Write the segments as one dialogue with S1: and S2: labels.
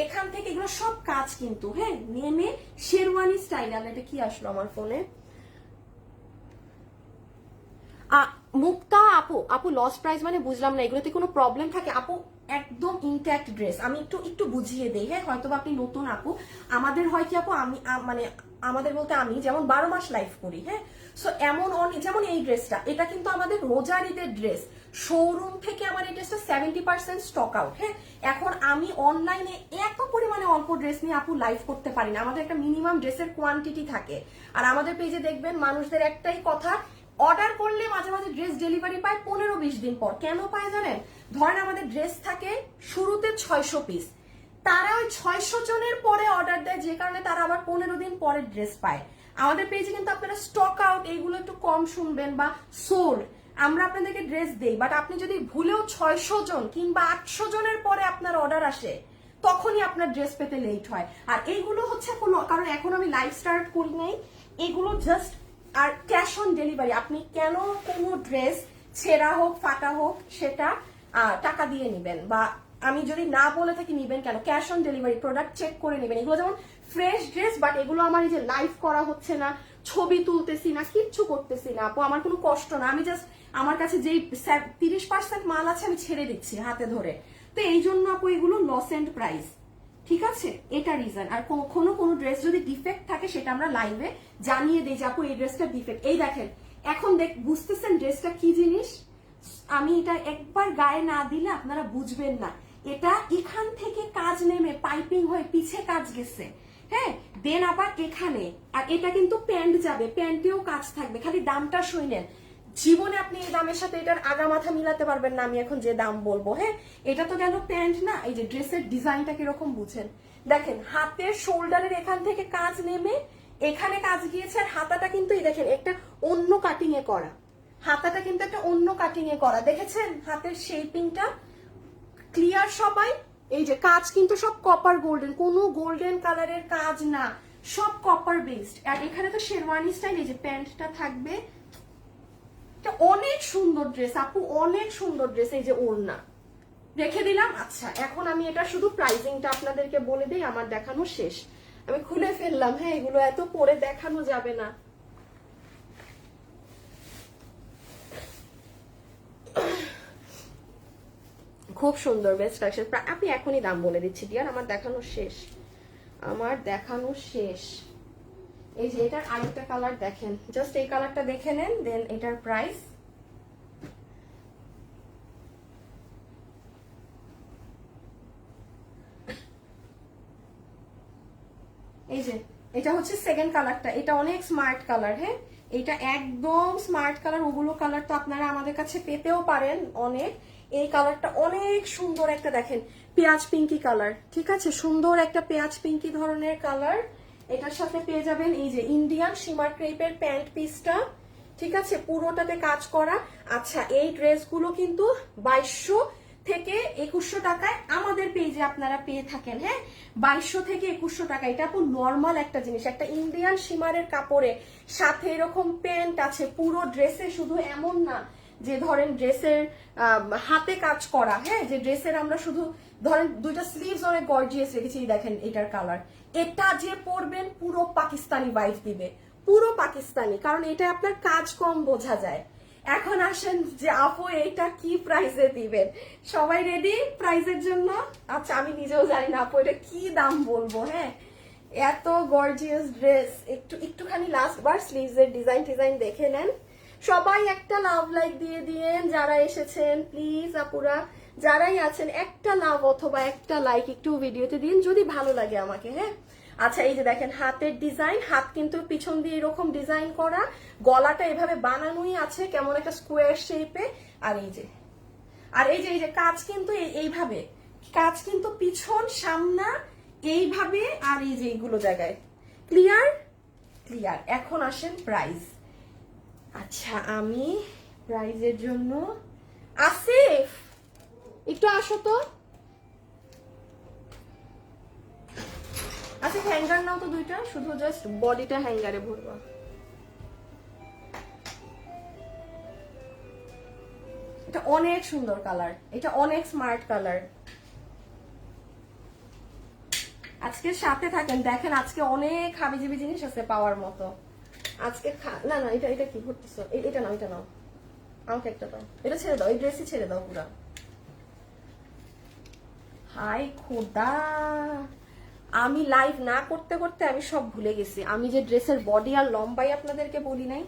S1: এখান থেকে এগুলো সব কাজ কিন্তু, হ্যাঁ, নেমে শেরওয়ানি স্টাইল। আর এটা কি আসলো আমার ফোনে? মুক্তা আপু, আপু লস প্রাইস মানে বুঝলাম না, এগুলোতে কোনো প্রবলেম থাকে আপু? একদম ইনট্যাক্ট ড্রেস। আমি একটু একটু বুঝিয়ে দেই, হ্যাঁ, হয়তো আপনি নতুন আপু। আমাদের হয় কি আপু, আমি মানে আমাদের বলতে আমি যেমন 12 মাস লাইফ করি, হ্যাঁ, সো এমন যেমন এই ড্রেসটা, এটা কিন্তু আমাদের রোজার ঈদের ড্রেস। শোরুম থেকে আমার এই ড্রেসটা 70% স্টক আউট, হ্যাঁ। এখন আমি অনলাইনে এত পরিমাণে অল্প ড্রেস নিয়ে আপু লাইভ করতে পারি না, আমাদের একটা মিনিমাম ড্রেসের কোয়ান্টিটি থাকে। আর আমাদের পেজে দেখবেন মানুষদের একটাই কথা, অর্ডার করলে মাঝে মাঝে ড্রেস ডেলিভারি পায় 15-20 দিন পর। কেন পায় জানেন? ধরেন আমাদের ড্রেস থাকে শুরুতে 600 পিস, তারা ওই 600 জনের পরে অর্ডার দেয়, যে কারণে তারা আবার 15 দিন পরে ড্রেস পায়। আমাদের পেজে কিন্তু আপনারা স্টক আউট এইগুলো একটু কম শুনবেন, বা সোল্ড আমরা আপনাদেরকে ড্রেস দেই, বাট আপনি যদি ভুলেও 600 জন কিংবা 800 জনের পরে আপনার অর্ডার আসে, তখনই আপনার ড্রেস পেতে লেট হয়। আর এইগুলো হচ্ছে কোনো, কারণ এখন আমি লাইভ স্টার্ট করি নাই, এগুলো জাস্ট। আর ক্যাশ অন ডেলিভারি, আপনি কেন কোনো ড্রেস ছেঁড়া হোক ফাটা হোক সেটা টাকা দিয়ে নিবেন, বা আমি যদি না বলে থাকি নিবেন কেন? Cash on delivery, product check করে নেবেন। এগুলো যেমন ফ্রেশ ড্রেস, বাট এগুলো আমার এই যে লাইভ করা হচ্ছে না, ছবি তুলতেছি না, কিচ্ছু করতেছি না আপু, আমার কোনো কষ্ট না। আমি জাস্ট আমার কাছে যেই 30% মাল আছে আমি ছেড়ে দিচ্ছি হাতে ধরে। তো এই জন্য আপু এগুলো লস এন্ড প্রাইস, ঠিক আছে, এটা রিজন। আর কখনো কোনো ড্রেস যদি ডিফেক্ট থাকে সেটা আমরা লাইভে জানিয়ে দিই যে আপু এই ড্রেসটা ডিফেক্ট। এই দেখেন, এখন বুঝতেছেন ড্রেসটা কি জিনিস? আমি এটা একবার গায়ে না দিলে আপনারা বুঝবেন না। এটা এখান থেকে কাজ নেমে পাইপিং হয়ে পিছে কাজ গেছে, হ্যাঁ, দেন আবার এখানে। আর এটা কিন্তু প্যান্ট যাবে, প্যান্টেও কাজ থাকবে, খালি দামটা শুনেন। জীবনে আপনি এই দামের সাথে এটার আগা মাথা মিলাতে পারবেন না আমি এখন যে দাম বলবো, হ্যাঁ। এটা তো গেল প্যান্ট না, এই যে ড্রেসের ডিজাইনটা কিরকম বুঝেন? দেখেন হাতের শোল্ডারের এখান থেকে কাজ নেমে এখানে কাজ গিয়েছে, আর হাতাটা কিন্তু এই দেখেন একটা অন্য কাটিং এ করা, হাতাটা কিন্তু একটা অন্য কাটিং এ করা, দেখেছেন হাতের শেপিংটা ক্লিয়ার সবাই? এই যে কাজ কিন্তু সব কপার গোল্ডেন, কোনো গোল্ডেন কালারের কাজ না, সব কপার বেসড। আর এখানে তো শেরওয়ানি স্টাইল, এই যে প্যান্টটা থাকবে, অনেক সুন্দর ড্রেস আপু, অনেক সুন্দর ড্রেস। এই যে ওড়না রেখে দিলাম। আচ্ছা, এখন আমি এটা শুধু প্রাইসিংটা আপনাদেরকে বলে দিই, আমার দেখানো শেষ। আমি খুলে ফেললাম, হ্যাঁ, এগুলো এত পরে দেখানো যাবে না। খুব সুন্দর বেস্ট কালেকশন, আপনি এখনই দাম বলে দিচ্ছি ডিয়ার, আমার দেখানো শেষ, আমার দেখানো শেষ। এই যে এটার আরেকটা কালার দেখেন, জাস্ট এই কালারটা দেখে নেন, দেন এটার প্রাইস। এই যে এটা হচ্ছে সেকেন্ড কালারটা, এটা অনেক স্মার্ট কালার, হ্যাঁ, এটা একদম স্মার্ট কালার। ওগুলো কালার তো আপনারা আমাদের কাছে পেতেও পারেন অনেক। এই কালারটা অনেক সুন্দর একটা, দেখেন পেঁয়াজ পিঙ্কি কালার, ঠিক আছে, সুন্দর একটা পেঁয়াজ পিঙ্কি ধরনের কালার। এটার সাথে পেয়ে যাবেন এই যে ইন্ডিয়ান শিমার ক্রেপের প্যান্ট পিসটা, ঠিক আছে, পুরোটাতে কাজ করা। আচ্ছা, এই ড্রেসগুলো কিন্তু 2200 থেকে 2100 টাকায় আমাদের পেজে আপনারা পেয়ে থাকেন, হ্যাঁ, 2200 থেকে 2100 টাকা। এটা খুব নর্মাল একটা জিনিস, একটা ইন্ডিয়ান শিমারের কাপড়ে সাথে এরকম প্যান্ট আছে পুরো ড্রেসে। শুধু এমন না যে ধরেন ড্রেসের হাতে কাজ করা, হ্যাঁ, যে ড্রেসের আমরা শুধু ধরেন দুইটা স্লিভস অনেক গর্জিয়াস রেখেছি, দেখেন এটার কালার। এটা যে পরবেন পুরো পাকিস্তানি ভাইব দিবে, পুরো পাকিস্তানি, কারণ এটা আপনার কাজ কম বোঝা যায়। এখন আসেন যে আপু এটা কি প্রাইসে দিবেন? সবাই রেডি প্রাইসের জন্য? আচ্ছা, আমি নিজেও জানি না আপু এটা কি দাম বলবো, হ্যাঁ, এত গর্জিয়াস ড্রেস। একটুখানি লাস্ট বার স্লিভস এর ডিজাইন দেখে নেন। সবাই একটা লাভ লাইক দিয়ে দিয়েন যারা এসেছেন, প্লিজ আপুরা যারাই আছেন একটা লাভ অথবা একটা লাইক একটু ভিডিওতে দিন যদি ভালো লাগে আমাকে, হ্যাঁ। আচ্ছা, এই যে দেখেন হাতের ডিজাইন, হাত কিন্তু পিছন দিয়ে এরকম ডিজাইন করা, গলাটা এভাবে বানানোই আছে কেমন একটা স্কোয়ার শেপে। আর এই যে কাজ কিন্তু এইভাবে, কাজ কিন্তু পিছন সামনা এইভাবে। আর এই যে এইগুলো জায়গায় ক্লিয়ার ক্লিয়ার। এখন আসেন প্রাইস। আচ্ছা, আমি প্রাইজের জন্য, আসিফ একটু আসো তো, আচ্ছা হ্যাঙ্গার নাও তো দুইটা, শুধু জাস্ট বডিটা হ্যাঙ্গারে ভরবা। এটা অনেক সুন্দর কালার, এটা অনেক স্মার্ট কালার। আজকে সাথে থাকেন, দেখেন আজকে অনেক হাবিজাবি জিনিস আছে পাওয়ার মতো। আজকে না না, এটা এটা কি ভরতেছো? এটা নাও, এটা নাও, আমাকে একটা দাও, এটা ছেড়ে দাও, এই ড্রেসই ছেড়ে দাও পুরা। হাই খোদা, আমি লাইভ না করতে করতে আমি সব ভুলে গেছি। আমি যে ড্রেসের বডি আর লম্বাই আপনাদেরকে বলি নাই।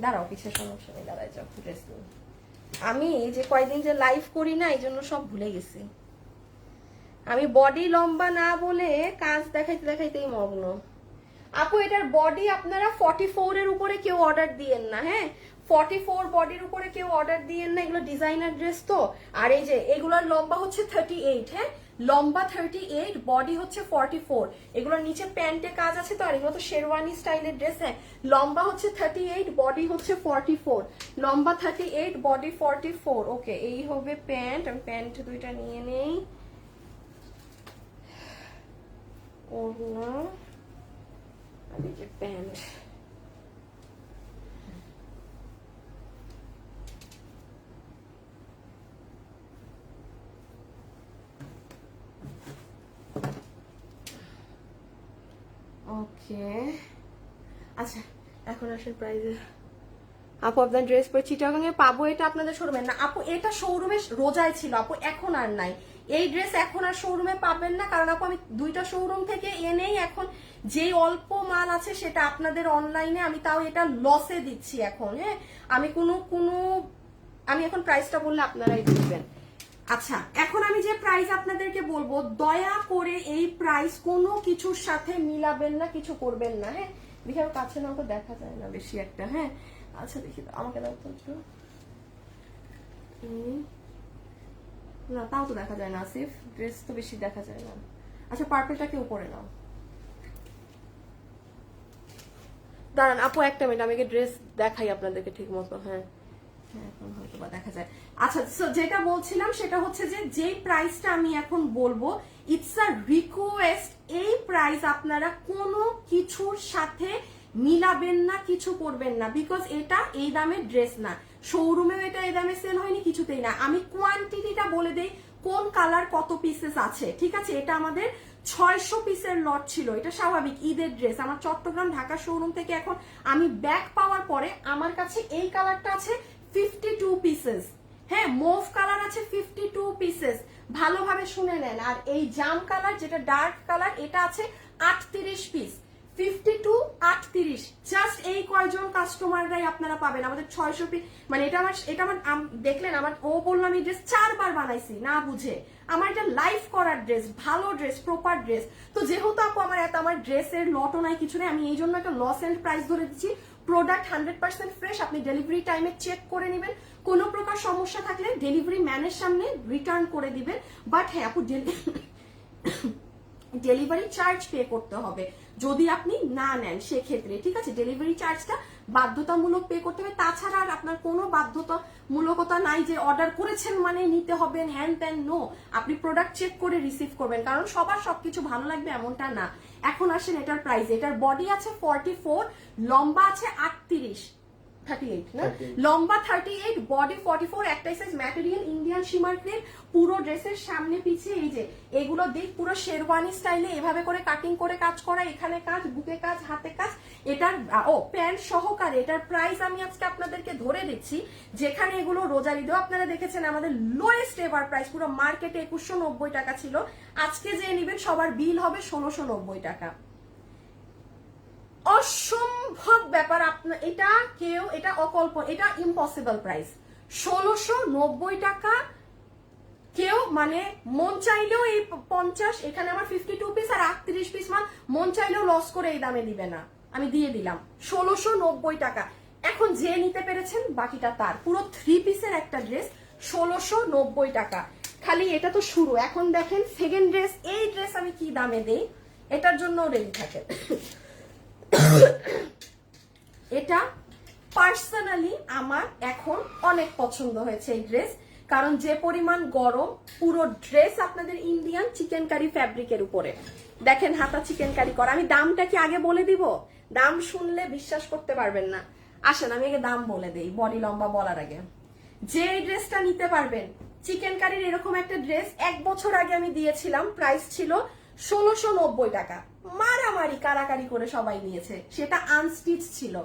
S1: দাঁড়াও, পিছের সমস্যা নেই, দাঁড়ায় যাও, ড্রেস নিয়ে আমি যে কয়দিন যে লাইভ করি না, এই জন্য সব ভুলে গেছি। আমি বডি লম্বা না বলে কাজ দেখাইতে দেখাইতেই মগ্ন। আপু এটার বডি আপনারা 44 এর উপরে কেউ অর্ডার দিয়েন না, হ্যাঁ 44 বডির উপরে কেউ অর্ডার দিয়েন না, এগুলো ডিজাইনার ড্রেস তো। আর এই যে এগুলোর লম্বা হচ্ছে 38, হ্যাঁ লম্বা 38, বডি হচ্ছে 44। এগুলোর নিচে প্যান্টে কাজ আছে তো, আর এগুলো তো শেরওয়ানি স্টাইলের ড্রেস। হ্যাঁ লম্বা হচ্ছে 38, বডি হচ্ছে 44, লম্বা 38, বডি 44। ওকে, এই হবে প্যান্ট। আমি প্যান্ট দুইটা নিয়ে নেই। ওড়না আর এই যে প্যান্ট। ওকে আচ্ছা, এখন আসেন প্রাইজে। আপু আপনার ড্রেস পরে চিটাগাং এ পাবো, এটা আপনাদের শোরুমে না আপু, এটা শোরুমে রোজায় ছিল আপু, এখন আর নাই। এই ড্রেস এখন আর শোরুমে পাবেন না, কারণ আপু আমি দুইটা শোরুম থেকে এনেই এখন যেই অল্প মাল আছে সেটা আপনাদের অনলাইনে আমি তাও এটা লসে দিচ্ছি এখন। হ্যাঁ আমি আমি এখন প্রাইসটা বললে আপনারাই বুঝবেন। আচ্ছা এখন আমি যে প্রাইস আপনাদেরকে বলবো, দয়া করে এই প্রাইস কোনো কিছুর সাথে মিলাবেন না, কিছু করবেন না। হ্যাঁ দেখি আমার কাছে না, আমাকে দেখা যায় না বেশি একটা। হ্যাঁ আচ্ছা দেখি আমাকে দাও তো একটু, না তাও তো দেখা যায় না আসিফ, ড্রেস তো বেশি দেখা যায় না। আচ্ছা পার্পলটাকে উপরে নাও, দাঁড়ান আপু একটা মিনিট, আমি ড্রেস দেখাই আপনাদেরকে ঠিক মতো। হ্যাঁ এখন হয়তো বা দেখা যায়। আচ্ছা যেটা বলছিলাম সেটা হচ্ছে যে যেই প্রাইসটা আমি এখন বলবো, ইটস আ রিকোয়েস্ট, এই প্রাইস আপনারা কোনো কিছুর সাথে মিলাবেন না, কিছু করবেন না, বিকজ এটা এই দামের ড্রেস না। শোরুমেও এটা এই দামে সেল হয়নি, কিছুতেই না। আমি কোয়ান্টিটিটা বলে দেই, কোন কালার কত পিসেস আছে, ঠিক আছে। এটা আমাদের 600 পিসের লট ছিল, এটা স্বাভাবিক ঈদের ড্রেস। আমার চট্টগ্রাম ঢাকা শোরুম থেকে এখন আমি ব্যাগ পাওয়ার পরে আমার কাছে এই কালারটা আছে 52 পিসেস, হ্যাঁ মুভ কালার আছে 52 পিসেস, ভালোভাবে শুনে নেন। আর এই জাম কালার যেটা ডার্ক কালার, এটা আছে 38 পিস। 52 38, জাস্ট এই কয়জন কাস্টমাররাই আপনারা পাবেন। আমাদের 600 পিস, মানে এটা আমার দেখলেন আমার, ও বললাম এই ড্রেস 4 বার বানাইছি না বুঝে। আমার এটা লাইফ করার ড্রেস, ভালো ড্রেস, প্রপার ড্রেস। তো যেহেতু আপু আমার ড্রেসের লটও নাই, কিছু নেই, আমি এই জন্য একটা লস এন্ড প্রাইস ধরে দিচ্ছি। প্রোডাক্ট 100% ফ্রেশ, আপনি ডেলিভারি টাইমে চেক করে নেবেন। কোনো প্রকার সমস্যা থাকলে ডেলিভারি ম্যানের সামনে রিটার্ন করে দিবেন। বাট হ্যাঁ আপু ডেলিভারি চার্জ পে করতে হবে যদি আপনি না নেন, সেক্ষেত্রে ঠিক আছে ডেলিভারি চার্জটা বাধ্যতামূলক পে করতে হবে। তাছাড়া আর আপনার কোনো বাধ্যতামূলকতা নাই যে অর্ডার করেছেন মানে নিতে হবে হ্যান ত্যান, নো। আপনি প্রোডাক্ট চেক করে রিসিভ করবেন, কারণ সবার সবকিছু ভালো লাগবে এমনটা না। এখন আসেন এটার প্রাইস। এটার বডি আছে 44, লম্বা আছে 38, 38 না, লম্বা 38, বডি 44, একটাই size, material Indian shimmer crepe. পুরো ড্রেসের সামনে পিছে এই যে এগুলো দিক পুরো শেরওয়ানি স্টাইলে এভাবে করে কাটিং করে কাজ করা, এখানে কাজ, বুকে কাজ, হাতে কাজ। এটার প্যান্ট সহকারে এটার প্রাইস আমি আজকে আপনাদেরকে ধরে দিচ্ছি, যেখানে এগুলো রোজার ঈদেও আপনারা দেখেছেন আমাদের লোয়েস্ট এভার প্রাইস পুরো মার্কেটে 2190 টাকা ছিল। আজকে যে নেবেন সবার বিল হবে 1690 টাকা। অসম্ভব ব্যাপার, আপনার এটা কেউ, এটা এটা ইম্পসিবল প্রাইস 1690 টাকা। কেউ মানে মন চাইলেও এই 50, এখানে আমার 52 পিস আর 38 পিস মাল, মন চাইলেও লস করে এই দামে দিবে না। আমি দিয়ে দিলাম 1690 টাকা। এখন যে নিতে পেরেছেন বাকিটা তার। পুরো 3 পিসের একটা ড্রেস 1690 টাকা। খালি এটা তো শুরু, এখন দেখেন সেকেন্ড ড্রেস। এই ড্রেস আমি কি দামে দেই, এটার জন্য রেডি থাকে। এটা পার্সোনালি আমার এখন অনেক পছন্দ হয়েছে এই ড্রেস, কারণ যে পরিমাণ গরম, পুরো ড্রেস আপনাদের ইন্ডিয়ান চিকেন কারি ফ্যাব্রিকের উপরে। দেখেন হাতা চিকেন কারি করা। আমি দামটা কি আগে বলে দিব? দাম শুনলে বিশ্বাস করতে পারবেন না। আসেন আমি আগে দাম বলে দেই বডি লম্বা বলার আগে। যে এই ড্রেসটা নিতে পারবেন, চিকেন কারির এরকম একটা ড্রেস 1 বছর আগে আমি দিয়েছিলাম, প্রাইস ছিল 1690 টাকা। মারামারি কারাকারি করে সবাই নিয়েছে, সেটা আনস্টিচ ছিল।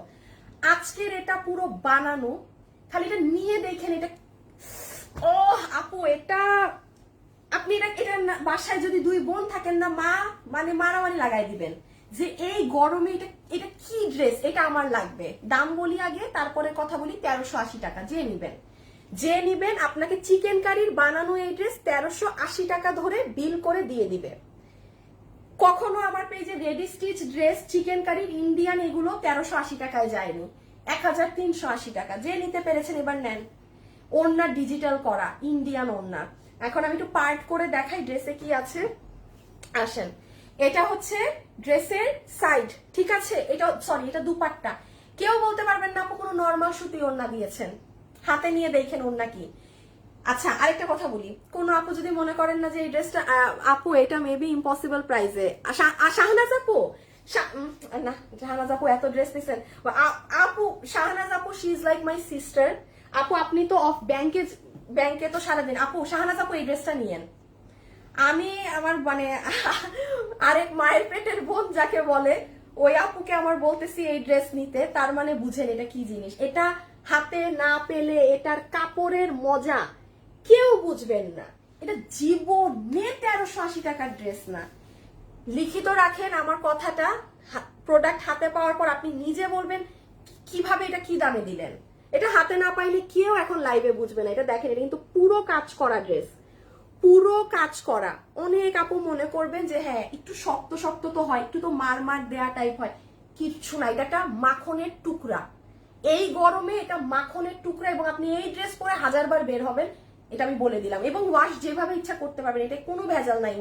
S1: আজকের এটা পুরো বানানো, খালি এটা নিয়ে দেখেন। এটা ও আপু, এটা আপনি এটা বাসায় যদি দুই বোন থাকেন না, মা মানে মারামারি লাগাই দিবেন যে এই গরমে এটা এটা কি ড্রেস, এটা আমার লাগবে। দাম বলি আগে, তারপরে কথা বলি। 1380 টাকা। যে নিবেন আপনাকে চিকেন কারির বানানো এই ড্রেস 1380 টাকা ধরে বিল করে দিয়ে দিবে। কখনো আমার পেজে রেডি স্টিচ ড্রেস চিকেন কারির ইন্ডিয়ান এগুলো 1380 টাকায় যায়নি, 1380 টাকা। যে নিতে পেরেছেন এবার নেন। ওড়না ডিজিটাল করা ইন্ডিয়ান ওড়না। এখন আমি একটু পার্ট করে দেখাই ড্রেসে কি আছে। আসেন, এটা হচ্ছে ড্রেসের সাইড, ঠিক আছে? এটা সরি, এটা দুপাট্টা। কেউ বলতে পারবেন না আপু কোনো নর্মাল সুতি ওড়না দিয়েছেন, হাতে নিয়ে দেখেন ওড়না কি। আচ্ছা, আরেকটা কথা বলি, কোন আপু যদি মনে করেন না যে এই ড্রেসটা আপু এটা মেবি ইম্পসিবল প্রাইসে, শাহনাজ আপু না, শাহনাজ আপু এত ড্রেস দিচ্ছেন আপু। শাহনাজ আপু she is like my sister. আপু আপনি তো অফ ব্যাংকে তো সারাদিন। আপু শাহনাজ আপু এই ড্রেসটা নিয়েন। আমি আমার মানে আরেক মায়ের পেটের বোন যাকে বলে, ওই আপুকে আমার বলতেছি এই ড্রেস নিতে। তার মানে বুঝেন এটা কি জিনিস। এটা হাতে না পেলে এটার কাপড়ের মজা কেউ বুঝবেন না। এটা জীবনে 1380 টাকার ড্রেস না। লিখিত রাখেন আমার কথাটা, প্রোডাক্ট হাতে পাওয়ার পর আপনি নিজে বলবেন কিভাবে এটা কি দামে দিলেন। এটা হাতে না পাইলে কেউ এখন লাইভে বুঝবে না। এটা দেখেন, এটা কিন্তু পুরো কাজ করা ড্রেস, পুরো কাজ করা। অনেক আপু মনে করবেন যে হ্যাঁ একটু শক্ত শক্ত তো হয়, একটু তো মার দেয়া টাইপ হয়, কিচ্ছু না। এটা একটা মাখনের টুকরা। এই গরমে এটা মাখনের টুকরা, এবং আপনি এই ড্রেস পরে 1000 বার বের হবেন, এটা আমি বলে দিলাম। এবং ওয়াশ যেভাবে ইচ্ছা করতে পারবেন, এটা কোনো ভেজাল নাই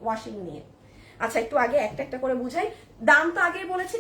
S1: ওয়াশিং নিয়ে। আচ্ছা, একটু আগে একটা একটা করে বুঝাই। দাম তো আগেই বলেছি।